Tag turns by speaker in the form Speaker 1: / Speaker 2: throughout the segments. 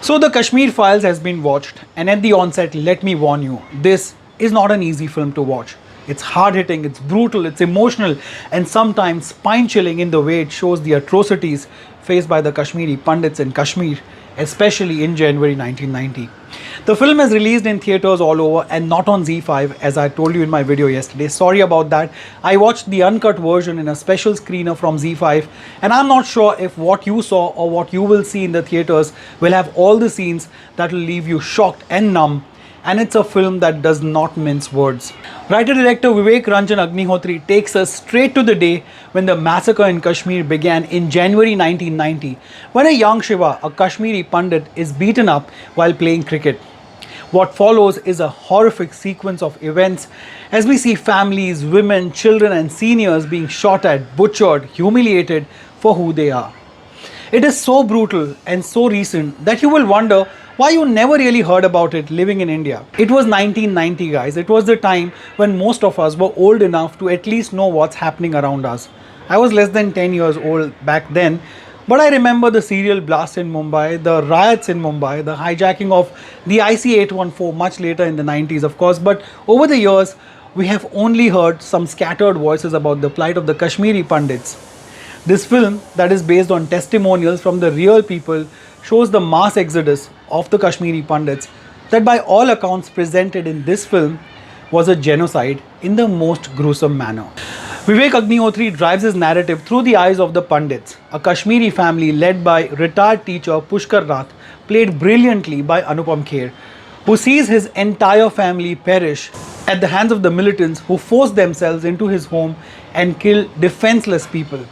Speaker 1: So the Kashmir Files has been watched, and at the onset, let me warn you, this is not an easy film to watch. It's hard-hitting, it's brutal, it's emotional, and sometimes spine-chilling in the way it shows the atrocities faced by the Kashmiri Pandits in Kashmir, especially in January 1990. The film is released in theatres all over and not on Z5, as I told you in my video yesterday. Sorry about that. I watched the uncut version in a special screener from Z5, and I'm not sure if what you saw or what you will see in the theatres will have all the scenes that will leave you shocked and numb. And it's a film that does not mince words. Writer-director Vivek Ranjan Agnihotri takes us straight to the day when the massacre in Kashmir began in January 1990, when a young Shiva, a Kashmiri Pandit, is beaten up while playing cricket. What follows is a horrific sequence of events as we see families, women, children and seniors being shot at, butchered, humiliated for who they are. It is so brutal and so recent that you will wonder why you never really heard about it living in India. It was 1990, guys. It was the time when most of us were old enough to at least know what's happening around us. I was less than 10 years old back then, but I remember the serial blast in Mumbai, the riots in Mumbai, the hijacking of the IC-814 much later in the 90s, of course. But over the years, we have only heard some scattered voices about the plight of the Kashmiri Pandits. This film, that is based on testimonials from the real people, shows the mass exodus of the Kashmiri Pandits that by all accounts presented in this film was a genocide in the most gruesome manner. Vivek Agnihotri drives his narrative through the eyes of the Pandits, a Kashmiri family led by retired teacher Pushkar Rath, played brilliantly by Anupam Kher, who sees his entire family perish at the hands of the militants who forced themselves into his home and killed defenseless people.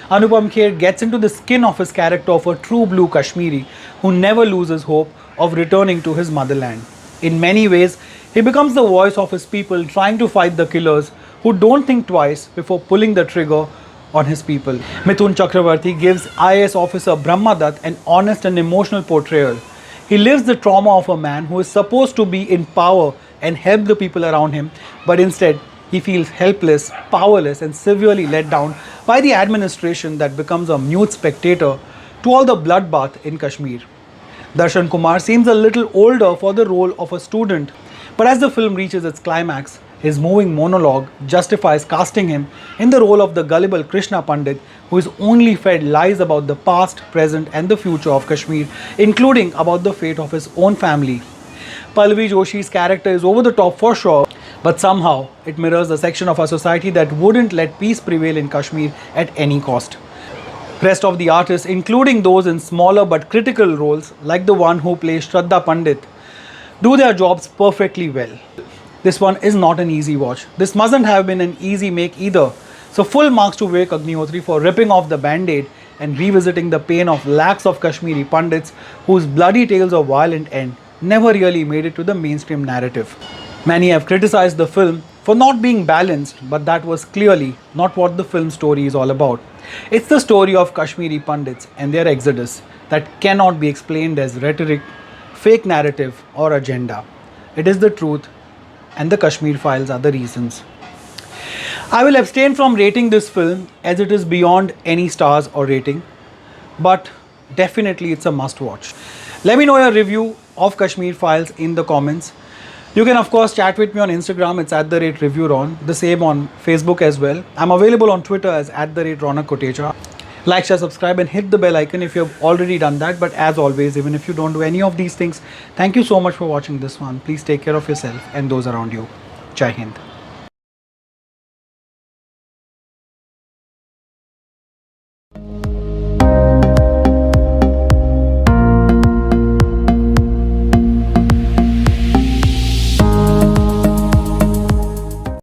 Speaker 1: Anupam Kher gets into the skin of his character of a true blue Kashmiri who never loses hope of returning to his motherland. In many ways, he becomes the voice of his people trying to fight the killers who don't think twice before pulling the trigger on his people. Mithun Chakravarti gives IAS officer Brahma Dutt an honest and emotional portrayal. He lives the trauma of a man who is supposed to be in power and help the people around him, but instead he feels helpless, powerless and severely let down by the administration that becomes a mute spectator to all the bloodbath in Kashmir. Darshan Kumar seems a little older for the role of a student, but as the film reaches its climax, his moving monologue justifies casting him in the role of the gullible Krishna Pandit who is only fed lies about the past, present and the future of Kashmir, including about the fate of his own family. Pallavi Joshi's character is over the top for sure, but somehow it mirrors a section of our society that wouldn't let peace prevail in Kashmir at any cost. Rest of the artists, including those in smaller but critical roles like the one who plays Shraddha Pandit, do their jobs perfectly well. This one is not an easy watch. This mustn't have been an easy make either. So full marks to Vivek Agnihotri for ripping off the band-aid and revisiting the pain of lakhs of Kashmiri Pandits whose bloody tales of violent end never really made it to the mainstream narrative. Many have criticized the film for not being balanced, but that was clearly not what the film story is all about. It's the story of Kashmiri Pandits and their exodus that cannot be explained as rhetoric, fake narrative or agenda. It is the truth, and the Kashmir Files are the reasons. I will abstain from rating this film as it is beyond any stars or rating, but definitely it's a must watch. Let me know your review of Kashmir Files in the comments. You can of course chat with me on Instagram, it's @Reviewron, the same on Facebook as well. I'm available on Twitter as @Ronak. Like, share, subscribe and hit the bell icon if you have already done that. But as always, even if you don't do any of these things, thank you so much for watching this one. Please take care of yourself and those around you. Jai Hind.